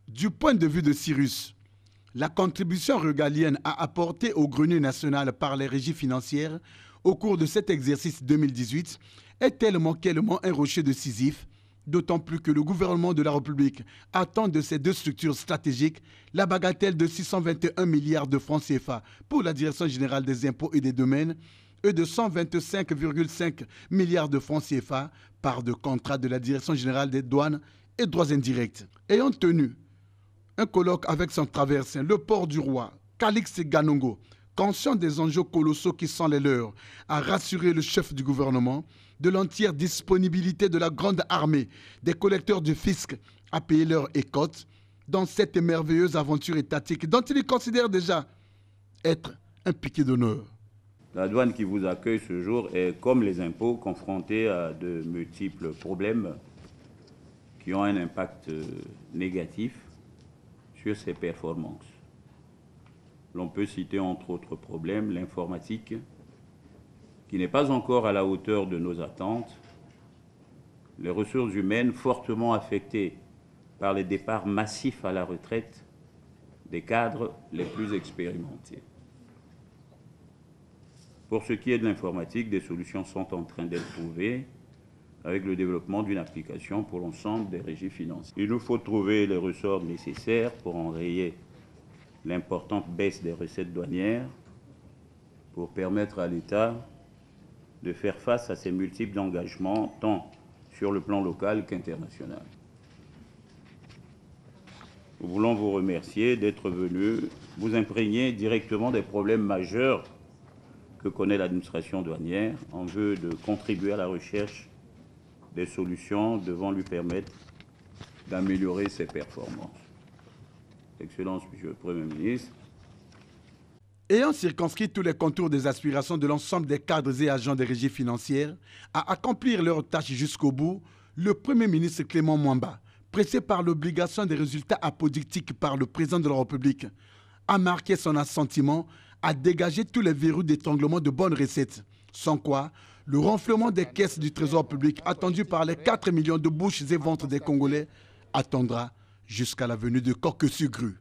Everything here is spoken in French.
Du point de vue de Cyrus, la contribution régalienne à apporter au grenier national par les régies financières au cours de cet exercice 2018 est tellement un rocher de Sisyphe, d'autant plus que le gouvernement de la République attend de ces deux structures stratégiques la bagatelle de 621 milliards de francs CFA pour la Direction générale des impôts et des domaines et de 125,5 milliards de francs CFA par de contrats de la Direction générale des douanes et droits indirects. Ayant tenu un colloque avec son traversin, le port du roi, Calixte Ganongo, conscient des enjeux colossaux qui sont les leurs, a rassuré le chef du gouvernement de l'entière disponibilité de la grande armée des collecteurs du fisc à payer leur écoute dans cette merveilleuse aventure étatique dont il considère déjà être un piquet d'honneur. La douane qui vous accueille ce jour est, comme les impôts, confrontée à de multiples problèmes qui ont un impact négatif sur ses performances. L'on peut citer entre autres problèmes l'informatique, qui n'est pas encore à la hauteur de nos attentes, les ressources humaines fortement affectées par les départs massifs à la retraite des cadres les plus expérimentés. Pour ce qui est de l'informatique, des solutions sont en train d'être trouvées avec le développement d'une application pour l'ensemble des régies financières. Il nous faut trouver les ressorts nécessaires pour enrayer l'importante baisse des recettes douanières, pour permettre à l'État de faire face à ces multiples engagements, tant sur le plan local qu'international. Nous voulons vous remercier d'être venus vous imprégner directement des problèmes majeurs que connaît l'administration douanière en vue de contribuer à la recherche des solutions devant lui permettre d'améliorer ses performances. Excellence, Monsieur le Premier ministre. Ayant circonscrit tous les contours des aspirations de l'ensemble des cadres et agents des régies financières à accomplir leurs tâches jusqu'au bout, le Premier ministre Clément Mwamba, pressé par l'obligation des résultats apodictiques par le président de la République, a marqué son assentiment à dégager tous les verrous d'étranglement de bonnes recettes, sans quoi le renflement des caisses du trésor public attendu par les 4 millions de bouches et ventres des Congolais attendra jusqu'à la venue de Coq Sugru.